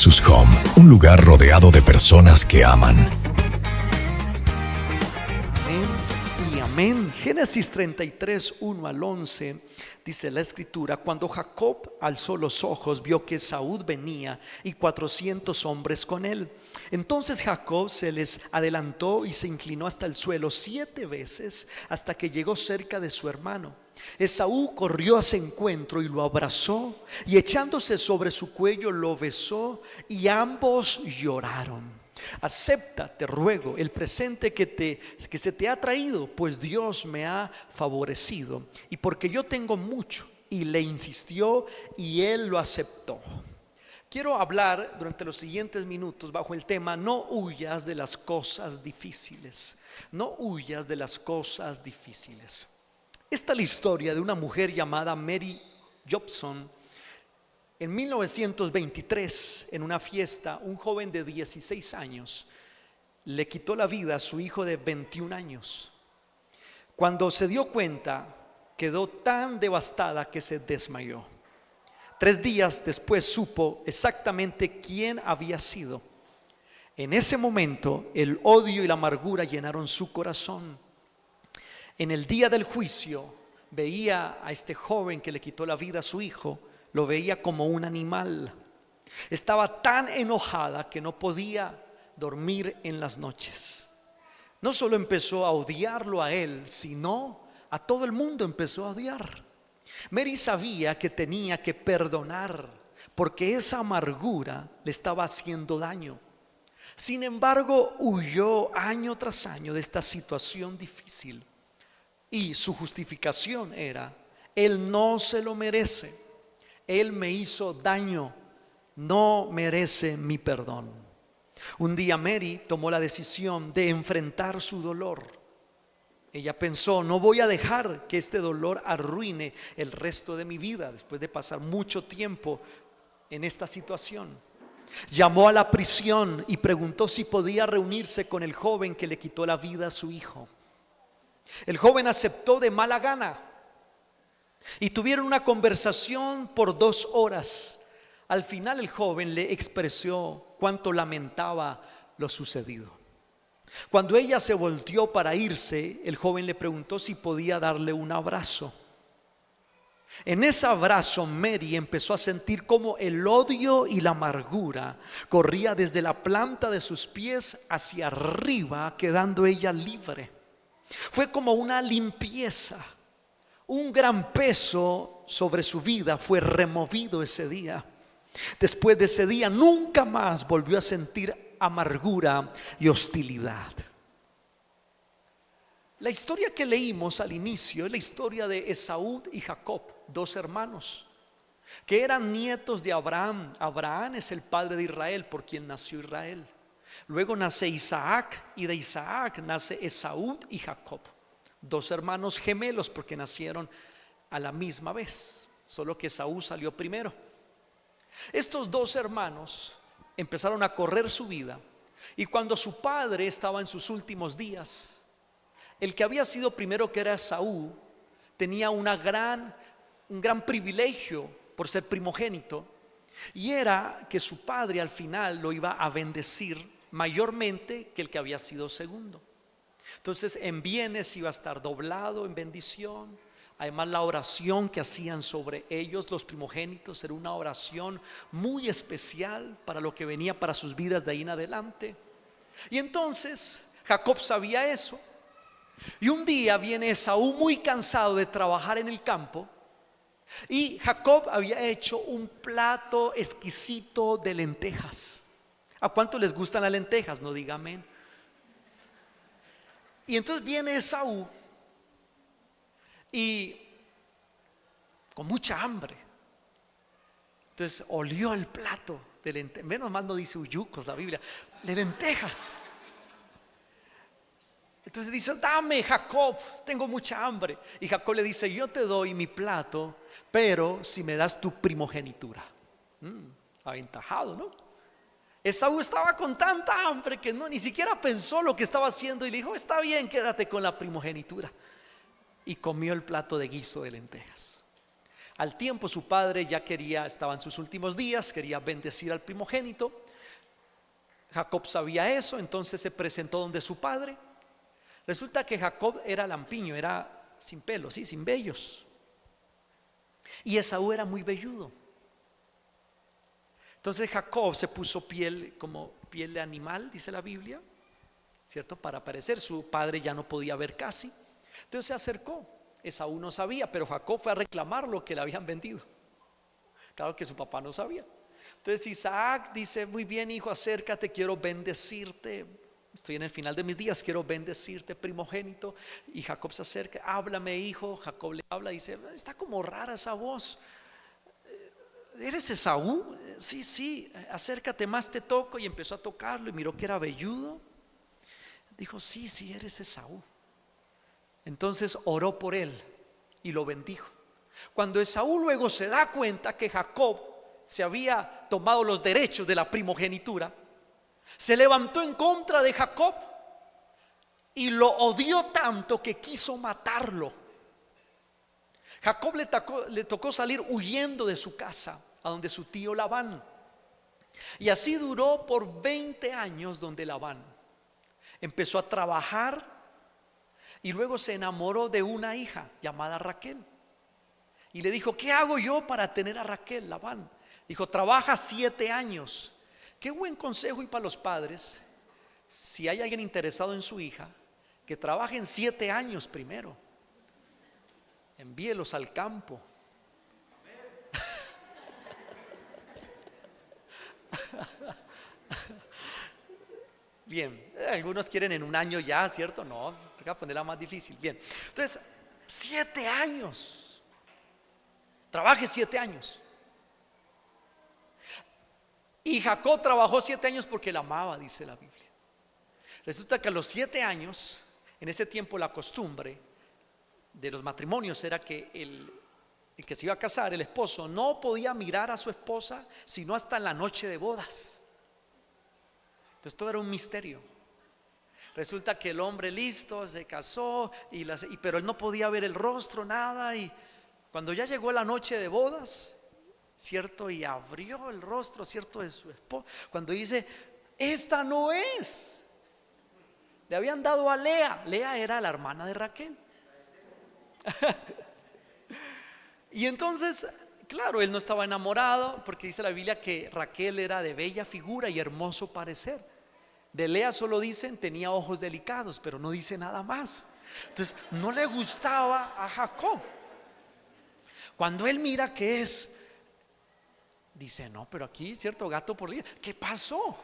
Jesús Home, un lugar rodeado de personas que aman. Amén y amén. Génesis 33, 1 al 11, dice la escritura: cuando Jacob alzó los ojos, vio que Esaú venía y 400 hombres con él. Entonces Jacob se les adelantó y se inclinó hasta el suelo 7 veces hasta que llegó cerca de su hermano. Esaú corrió a su encuentro y lo abrazó, y echándose sobre su cuello lo besó, y ambos lloraron. Acepta, te ruego, el presente que se te ha traído, pues Dios me ha favorecido, y porque yo tengo mucho. Y le insistió, y él lo aceptó. Quiero hablar durante los siguientes minutos bajo el tema: no huyas de las cosas difíciles. No huyas de las cosas difíciles. Esta es la historia de una mujer llamada Mary Jobson. En 1923, en una fiesta, un joven de 16 años le quitó la vida a su hijo de 21 años. Cuando se dio cuenta, quedó tan devastada que se desmayó. 3 días después supo exactamente quién había sido. En ese momento, el odio y la amargura llenaron su corazón. En el día del juicio, veía a este joven que le quitó la vida a su hijo, lo veía como un animal. Estaba tan enojada que no podía dormir en las noches. No solo empezó a odiarlo a él, sino a todo el mundo empezó a odiar. Mary sabía que tenía que perdonar, porque esa amargura le estaba haciendo daño. Sin embargo, huyó año tras año de esta situación difícil. Y su justificación era: él no se lo merece, él me hizo daño, no merece mi perdón. Un día Mary tomó la decisión de enfrentar su dolor. Ella pensó: no voy a dejar que este dolor arruine el resto de mi vida, después de pasar mucho tiempo en esta situación. Llamó a la prisión y preguntó si podía reunirse con el joven que le quitó la vida a su hijo. El joven aceptó de mala gana y tuvieron una conversación por 2 horas. Al final el joven le expresó cuánto lamentaba lo sucedido. Cuando ella se volteó para irse, el joven le preguntó si podía darle un abrazo. En ese abrazo, Mary empezó a sentir cómo el odio y la amargura corría desde la planta de sus pies hacia arriba, quedando ella libre. Fue como una limpieza. Un gran peso sobre su vida fue removido ese día. Después de ese día nunca más volvió a sentir amargura y hostilidad. La historia que leímos al inicio es la historia de Esaú y Jacob, 2 hermanos que eran nietos de Abraham. Abraham es el padre de Israel, por quien nació Israel. Luego nace Isaac, y de Isaac nace Esaú y Jacob, 2 hermanos gemelos, porque nacieron a la misma vez, solo que Esaú salió primero. Estos 2 hermanos empezaron a correr su vida, y cuando su padre estaba en sus últimos días, el que había sido primero, que era Esaú, tenía un gran privilegio por ser primogénito, y era que su padre al final lo iba a bendecir mayormente que el que había sido segundo. Entonces en bienes iba a estar doblado en bendición. Además, la oración que hacían sobre ellos los primogénitos era una oración muy especial para lo que venía para sus vidas de ahí en adelante. Y entonces Jacob sabía eso. Y un día viene Esaú muy cansado de trabajar en el campo, y Jacob había hecho un plato exquisito de lentejas. ¿A cuánto les gustan las lentejas? No diga amén. Y entonces viene Esaú y con mucha hambre. Entonces olió el plato de lentejas. Menos mal no dice uyucos la Biblia, de lentejas. Entonces dice: dame, Jacob, tengo mucha hambre. Y Jacob le dice: yo te doy mi plato, pero si me das tu primogenitura. Aventajado, ¿no? Esaú estaba con tanta hambre que ni siquiera pensó lo que estaba haciendo, y le dijo: está bien, quédate con la primogenitura. Y comió el plato de guiso de lentejas. Al tiempo su padre ya estaba en sus últimos días, quería bendecir al primogénito. Jacob sabía eso, entonces se presentó donde su padre. Resulta que Jacob era lampiño, era sin pelo, sí, sin vellos. Y Esaú era muy velludo. Entonces Jacob se puso piel, como piel de animal, dice la Biblia, ¿cierto? Para parecer, su padre ya no podía ver casi. Entonces se acercó. Esaú no sabía, pero Jacob fue a reclamar lo que le habían vendido. Claro que su papá no sabía. Entonces Isaac dice: muy bien, hijo, acércate, quiero bendecirte. Estoy en el final de mis días, quiero bendecirte, primogénito. Y Jacob se acerca: háblame, hijo. Jacob le habla, dice: está como rara esa voz. ¿Eres Esaú? Sí, sí, acércate más, te toco. Y empezó a tocarlo y miró que era velludo. Dijo: sí, sí, eres Esaú. Entonces oró por él y lo bendijo. Cuando Esaú luego se da cuenta que Jacob se había tomado los derechos de la primogenitura, se levantó en contra de Jacob y lo odió tanto que quiso matarlo. Jacob le tocó salir huyendo de su casa a donde su tío Labán. Y así duró por 20 años donde Labán. Empezó a trabajar y luego se enamoró de una hija llamada Raquel. Y le dijo: ¿qué hago yo para tener a Raquel? Labán dijo: trabaja 7 años. Qué buen consejo y para los padres, si hay alguien interesado en su hija, que trabajen 7 años primero. Envíelos al campo. Bien, algunos quieren en un año ya, ¿cierto? No, toca ponerla más difícil. Bien, entonces 7 años. Trabaje 7 años. Y Jacob trabajó 7 años porque la amaba, dice la Biblia. Resulta que a los 7 años, en ese tiempo la costumbre de los matrimonios era que el que se iba a casar, el esposo, no podía mirar a su esposa sino hasta en la noche de bodas. Entonces todo era un misterio. Resulta que el hombre listo se casó, pero él no podía ver el rostro, nada. Y cuando ya llegó la noche de bodas, ¿cierto? Y abrió el rostro, ¿cierto? De su esposa. Cuando dice: esta no es. Le habían dado a Lea. Lea era la hermana de Raquel. Y entonces, claro, él no estaba enamorado, porque dice la Biblia que Raquel era de bella figura y hermoso parecer. De Lea solo dicen tenía ojos delicados, pero no dice nada más. Entonces no le gustaba a Jacob. Cuando él mira que es, dice: no, pero aquí, cierto, gato por día. ¿Qué pasó?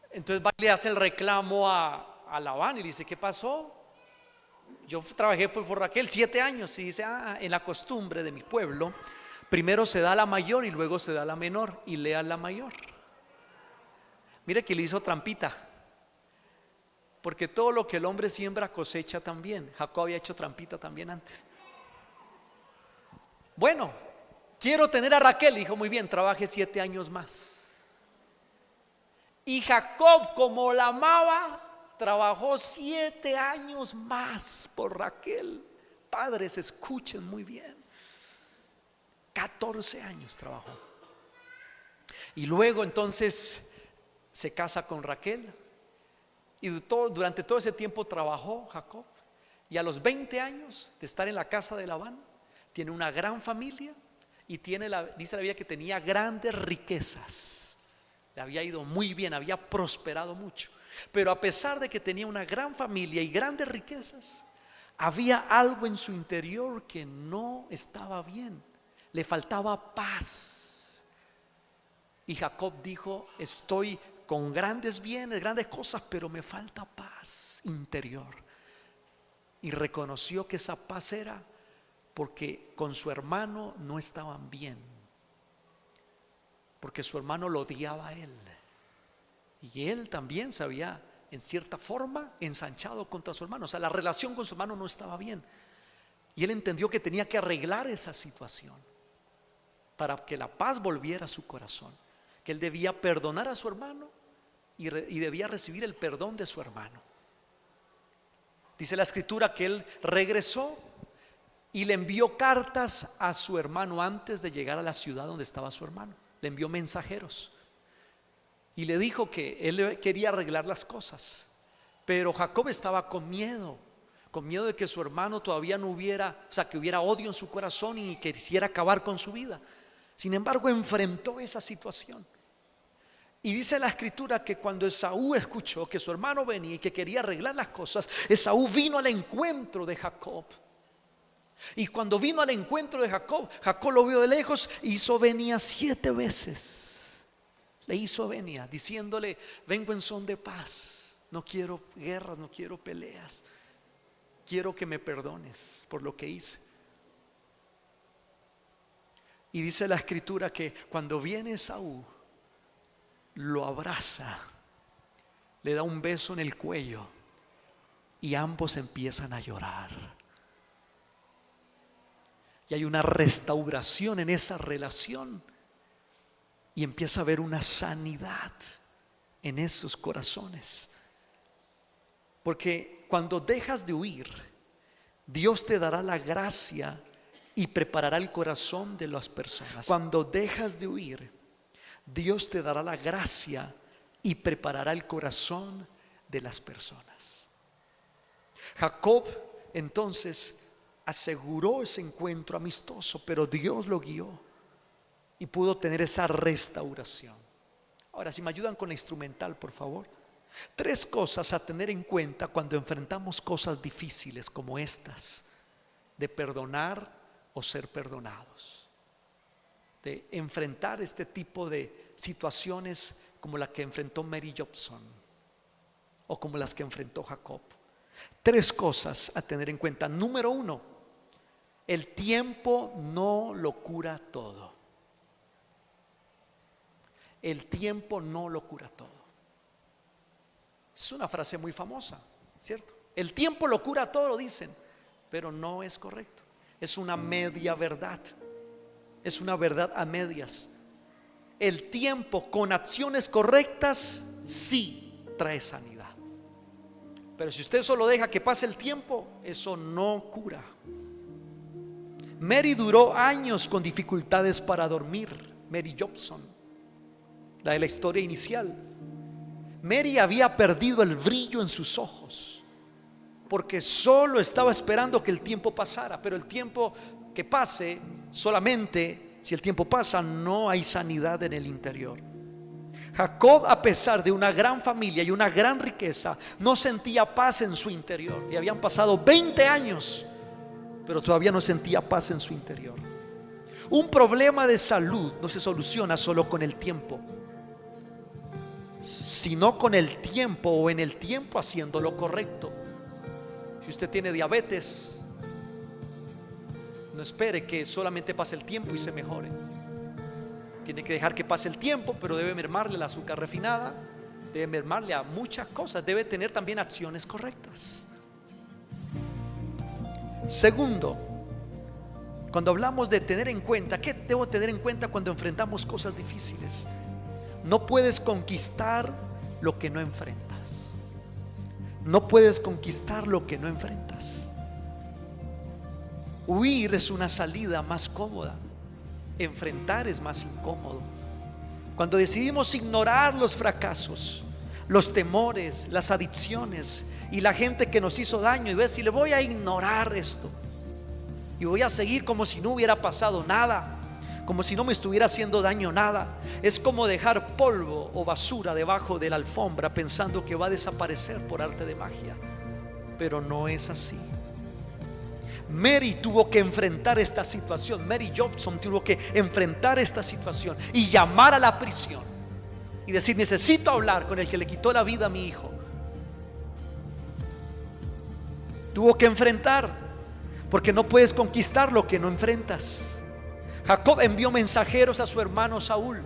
Entonces va y le hace el reclamo a Labán y le dice: ¿qué pasó? Yo trabajé fue por Raquel 7 años. Y dice: en la costumbre de mi pueblo, primero se da la mayor y luego se da la menor. Y Lea la mayor. Mire que le hizo trampita, porque todo lo que el hombre siembra cosecha también. Jacob había hecho trampita también antes. Bueno, quiero tener a Raquel. Dijo: muy bien, trabaje 7 años más. Y Jacob, como la amaba, trabajó 7 años más por Raquel. Padres, escuchen muy bien. 14 años trabajó. Y luego entonces se casa con Raquel. Y durante todo ese tiempo trabajó Jacob. Y a los 20 años de estar en la casa de Labán, tiene una gran familia. Y dice la Biblia que tenía grandes riquezas. Le había ido muy bien, había prosperado mucho. Pero a pesar de que tenía una gran familia y grandes riquezas, había algo en su interior que no estaba bien. Le faltaba paz. Y Jacob dijo: estoy con grandes bienes, grandes cosas, pero me falta paz interior. Y reconoció que esa paz era porque con su hermano no estaban bien, porque su hermano lo odiaba a él, y él también se había en cierta forma ensanchado contra su hermano. O sea, la relación con su hermano no estaba bien, y él entendió que tenía que arreglar esa situación para que la paz volviera a su corazón, que él debía perdonar a su hermano y debía recibir el perdón de su hermano. Dice la escritura que él regresó y le envió cartas a su hermano antes de llegar a la ciudad donde estaba su hermano. Le envió mensajeros y le dijo que él quería arreglar las cosas, pero Jacob estaba con miedo de que su hermano todavía no hubiera, o sea, que hubiera odio en su corazón y que quisiera acabar con su vida. Sin embargo, enfrentó esa situación. Y dice la escritura que cuando Esaú escuchó que su hermano venía y que quería arreglar las cosas, Esaú vino al encuentro de Jacob. Y cuando vino al encuentro de Jacob, Jacob lo vio de lejos y hizo venia 7 veces. Le hizo venia diciéndole: vengo en son de paz, no quiero guerras, no quiero peleas, quiero que me perdones por lo que hice. Y dice la escritura que cuando viene Esaú, lo abraza, le da un beso en el cuello y ambos empiezan a llorar. Y hay una restauración en esa relación y empieza a haber una sanidad en esos corazones. Porque cuando dejas de huir, Dios te dará la gracia y preparará el corazón de las personas. Cuando dejas de huir, Dios te dará la gracia y preparará el corazón de las personas. Jacob entonces aseguró ese encuentro amistoso, pero Dios lo guió y pudo tener esa restauración. Ahora, si me ayudan con la instrumental, por favor. 3 cosas a tener en cuenta cuando enfrentamos cosas difíciles como estas, de perdonar o ser perdonados, de enfrentar este tipo de situaciones como la que enfrentó Mary Jobson o como las que enfrentó Jacob. 3 cosas a tener en cuenta. Número 1, el tiempo no lo cura todo. El tiempo no lo cura todo. Es una frase muy famosa, ¿cierto? El tiempo lo cura todo, dicen, pero no es correcto. Es una media verdad. Es una verdad a medias. El tiempo con acciones correctas sí trae sanidad. Pero si usted solo deja que pase el tiempo, eso no cura. Mary duró años con dificultades para dormir. Mary Jobson, la de la historia inicial. Mary había perdido el brillo en sus ojos porque solo estaba esperando que el tiempo pasara. Pero el tiempo que pase, solamente si el tiempo pasa, no hay sanidad en el interior. Jacob, a pesar de una gran familia y una gran riqueza, no sentía paz en su interior. Y habían pasado 20 años, pero todavía no sentía paz en su interior. Un problema de salud no se soluciona solo con el tiempo, sino con el tiempo, o en el tiempo haciendo lo correcto. Si usted tiene diabetes, no espere que solamente pase el tiempo y se mejore. Tiene que dejar que pase el tiempo, pero debe mermarle el azúcar refinada, debe mermarle a muchas cosas, debe tener también acciones correctas. Segundo, cuando hablamos de tener en cuenta, ¿qué debo tener en cuenta cuando enfrentamos cosas difíciles? No puedes conquistar lo que no enfrentas. No puedes conquistar lo que no enfrentas. Huir es una salida más cómoda. Enfrentar es más incómodo. Cuando decidimos ignorar los fracasos, los temores, las adicciones y la gente que nos hizo daño, y ver si le voy a ignorar esto y voy a seguir como si no hubiera pasado nada, como si no me estuviera haciendo daño nada, es como dejar polvo o basura debajo de la alfombra pensando que va a desaparecer por arte de magia. Pero no es así. Mary tuvo que enfrentar esta situación. Mary Jobson tuvo que enfrentar esta situación y llamar a la prisión y decir: necesito hablar con el que le quitó la vida a mi hijo. Tuvo que enfrentar, porque no puedes conquistar lo que no enfrentas. Jacob envió mensajeros a su hermano Saúl: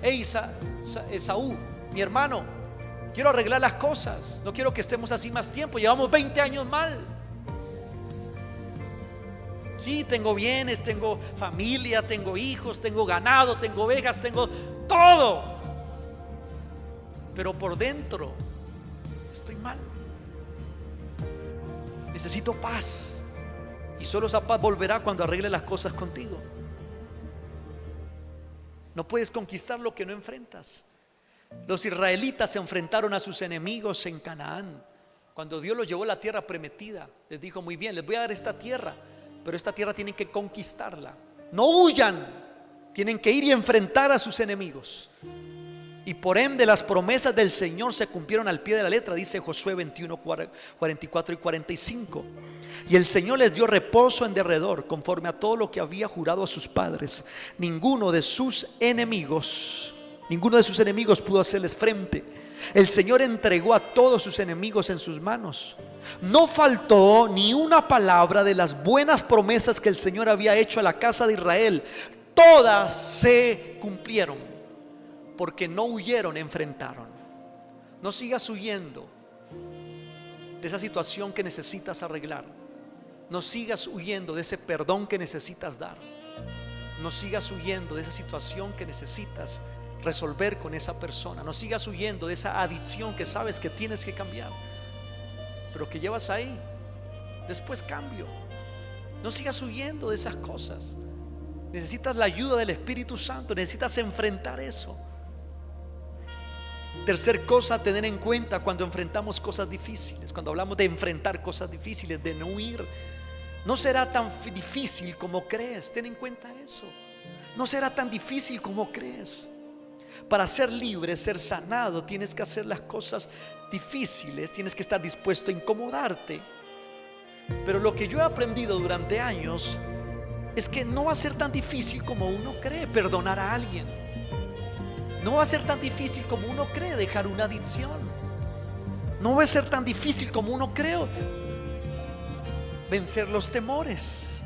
hey Esaú, mi hermano, quiero arreglar las cosas, no quiero que estemos así más tiempo, llevamos 20 años mal. Sí, tengo bienes, tengo familia, tengo hijos, tengo ganado, tengo ovejas, tengo todo, pero por dentro estoy mal. Necesito paz. Y solo esa paz volverá cuando arregle las cosas contigo. No puedes conquistar lo que no enfrentas. Los israelitas se enfrentaron a sus enemigos en Canaán. Cuando Dios los llevó a la tierra prometida, les dijo: muy bien, les voy a dar esta tierra, pero esta tierra tienen que conquistarla. No huyan, tienen que ir y enfrentar a sus enemigos. Y por ende las promesas del Señor se cumplieron al pie de la letra, dice Josué 21, 44 y 45. Y el Señor les dio reposo en derredor, conforme a todo lo que había jurado a sus padres. Ninguno de sus enemigos pudo hacerles frente. El Señor entregó a todos sus enemigos en sus manos. No faltó ni una palabra de las buenas promesas que el Señor había hecho a la casa de Israel. Todas se cumplieron, porque no huyeron, enfrentaron. No sigas huyendo de esa situación que necesitas arreglar. No sigas huyendo de ese perdón que necesitas dar. No sigas huyendo de esa situación que necesitas resolver con esa persona. No sigas huyendo de esa adicción que sabes que tienes que cambiar, pero que llevas ahí. Después cambio. No sigas huyendo de esas cosas. Necesitas la ayuda del Espíritu Santo. Necesitas enfrentar eso. Tercer cosa a tener en cuenta cuando enfrentamos cosas difíciles, cuando hablamos de enfrentar cosas difíciles, de no huir: no será tan difícil como crees. Ten en cuenta eso. No será tan difícil como crees. Para ser libre, ser sanado, tienes que hacer las cosas difíciles, tienes que estar dispuesto a incomodarte. Pero lo que yo he aprendido durante años es que no va a ser tan difícil como uno cree perdonar a alguien. No va a ser tan difícil como uno cree dejar una adicción. No va a ser tan difícil como uno cree vencer los temores.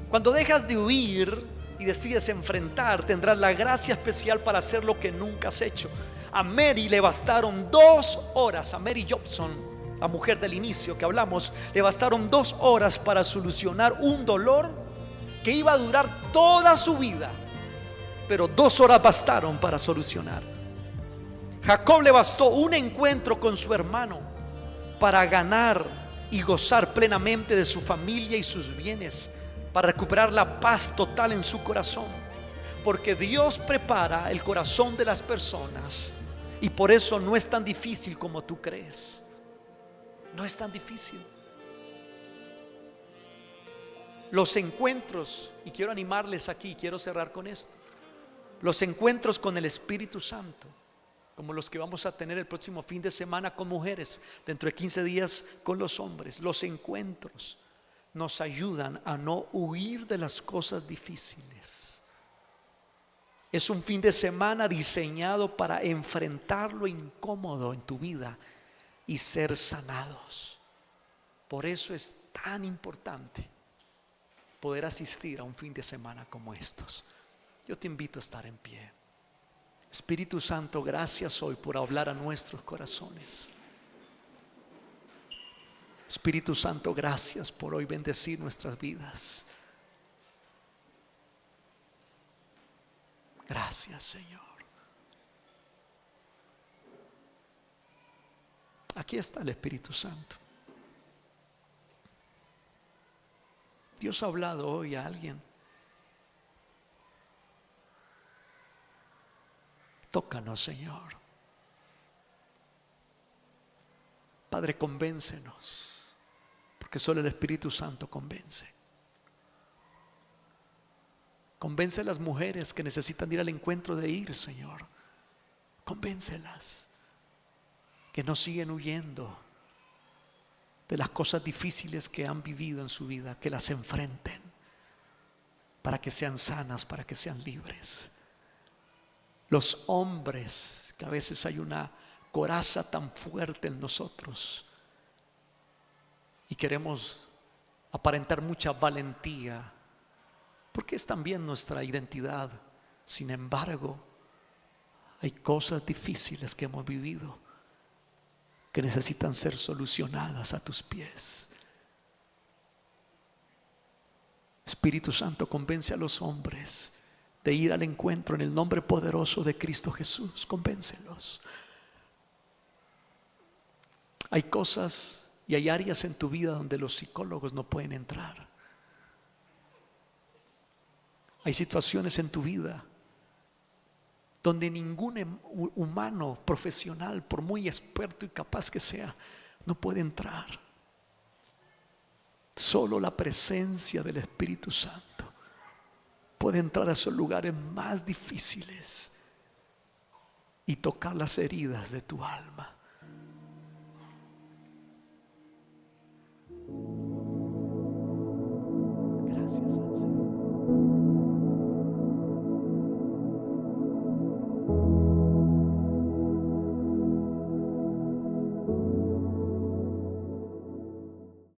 Cuando dejas de huir y decides enfrentar, tendrás la gracia especial para hacer lo que nunca has hecho. A Mary le bastaron 2 horas, a Mary Jobson, la mujer del inicio que hablamos, le bastaron 2 horas para solucionar un dolor que iba a durar toda su vida. Pero 2 horas bastaron para solucionar. Jacob le bastó un encuentro con su hermano para ganar y gozar plenamente de su familia y sus bienes, para recuperar la paz total en su corazón. Porque Dios prepara el corazón de las personas, y por eso no es tan difícil como tú crees. No es tan difícil. Los encuentros, y quiero animarles aquí, quiero cerrar con esto: los encuentros con el Espíritu Santo, como los que vamos a tener el próximo fin de semana con mujeres, dentro de 15 días con los hombres, los encuentros nos ayudan a no huir de las cosas difíciles. Es un fin de semana diseñado para enfrentar lo incómodo en tu vida y ser sanados. Por eso es tan importante poder asistir a un fin de semana como estos. Yo te invito a estar en pie. Espíritu Santo, gracias hoy por hablar a nuestros corazones. Espíritu Santo, gracias por hoy bendecir nuestras vidas. Gracias, Señor. Aquí está el Espíritu Santo. Dios ha hablado hoy a alguien. Tócanos, Señor. Padre, convéncenos, porque solo el Espíritu Santo convence. Convence a las mujeres que necesitan ir al encuentro de ir, Señor. Convéncelas que no siguen huyendo de las cosas difíciles que han vivido en su vida, que las enfrenten para que sean sanas, para que sean libres. Los hombres, que a veces hay una coraza tan fuerte en nosotros y queremos aparentar mucha valentía, porque es también nuestra identidad. Sin embargo, hay cosas difíciles que hemos vivido que necesitan ser solucionadas a tus pies. Espíritu Santo, convence a los hombres de ir al encuentro en el nombre poderoso de Cristo Jesús. Convéncelos. Hay cosas Y hay áreas en tu vida donde los psicólogos no pueden entrar. Hay situaciones en tu vida donde ningún humano profesional, por muy experto y capaz que sea, no puede entrar. Solo la presencia del Espíritu Santo puede entrar a esos lugares más difíciles y tocar las heridas de tu alma.